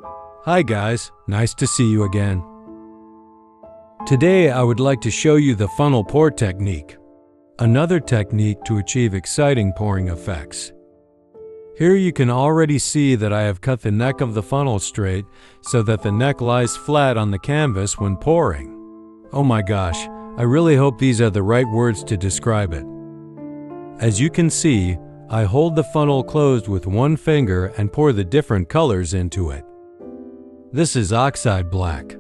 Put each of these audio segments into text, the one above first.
Hi guys, nice to see you again. Today I would like to show you the funnel pour technique, another technique to achieve exciting pouring effects. Here you can already see that I have cut the neck of the funnel straight so that the neck lies flat on the canvas when pouring. Oh my gosh, I really hope these are the right words to describe it. As you can see, I hold the funnel closed with one finger and pour the different colors into it. This is oxide black.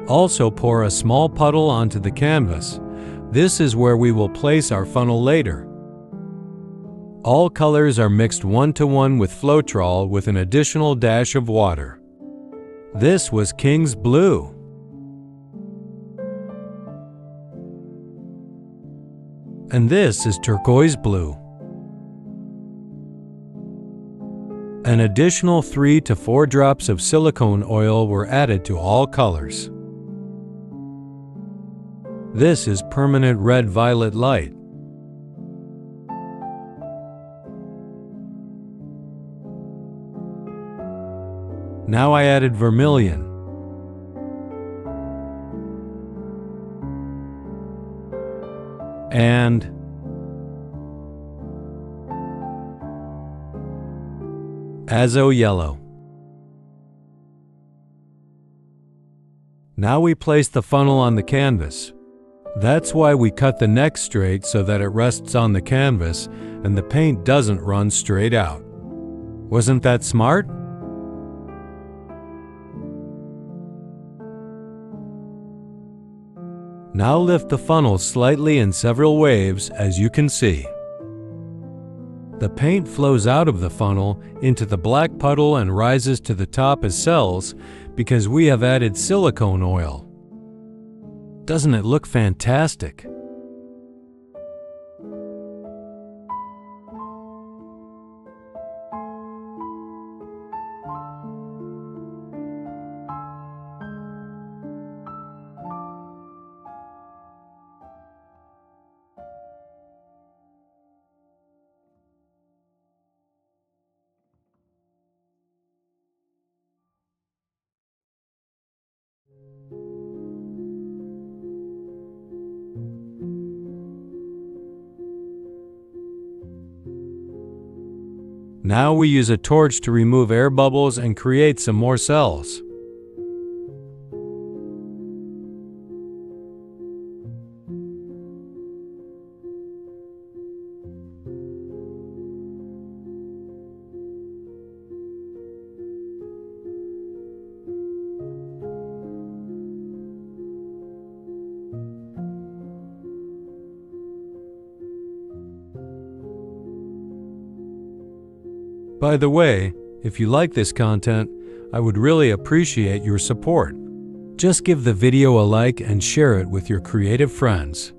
Also pour a small puddle onto the canvas. This is where we will place our funnel later. All colors are mixed 1-to-1 with floetrol with an additional dash of water. This was King's Blue. And this is turquoise blue. An additional 3 to 4 drops of silicone oil were added to all colors. This is permanent red-violet light. Now I added vermilion. And azo yellow. Now we place the funnel on the canvas. That's why we cut the neck straight so that it rests on the canvas and the paint doesn't run straight out. Wasn't that smart? Now lift the funnel slightly in several waves, as you can see. The paint flows out of the funnel into the black puddle and rises to the top as cells because we have added silicone oil. Doesn't it look fantastic? Now we use a torch to remove air bubbles and create some more cells. By the way, if you like this content, I would really appreciate your support. Just give the video a like and share it with your creative friends.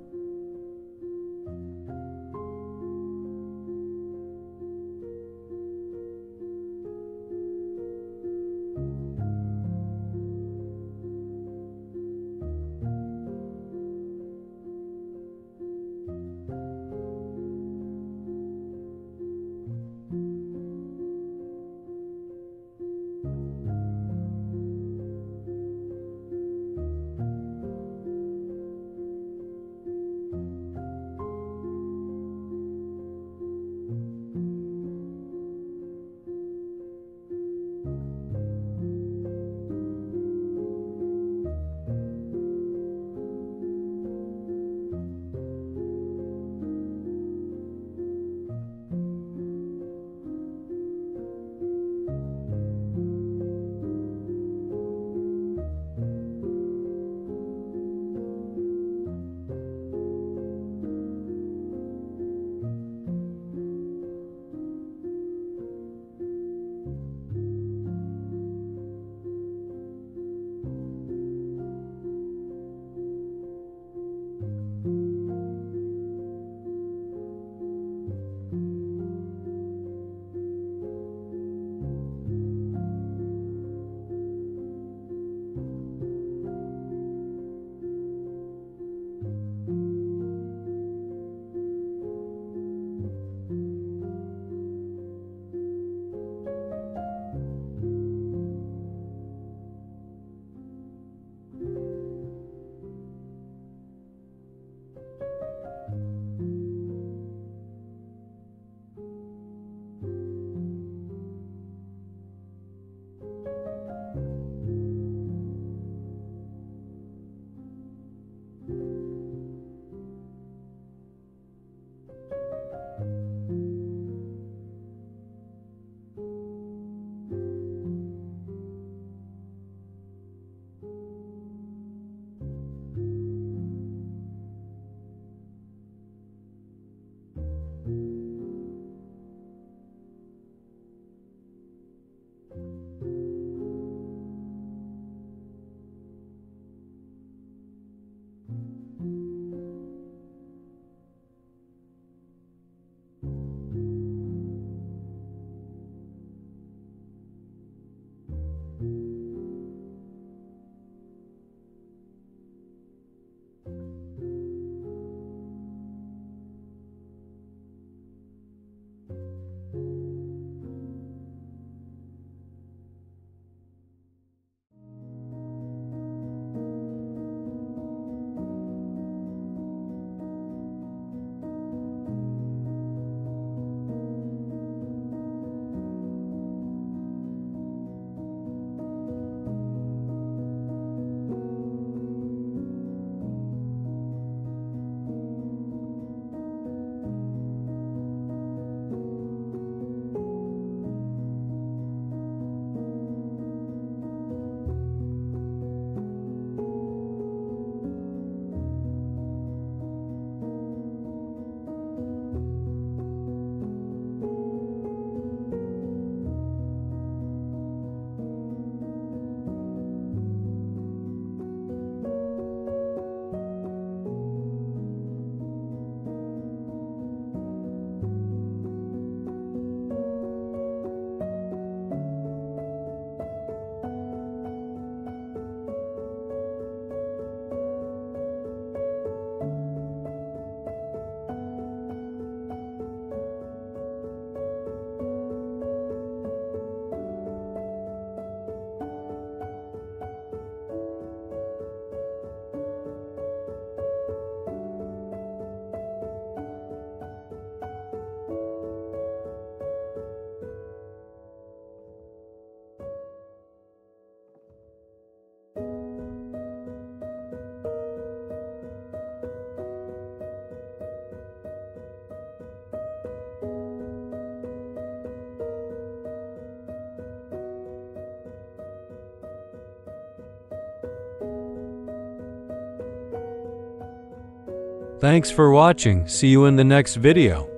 Thanks for watching. See you in the next video.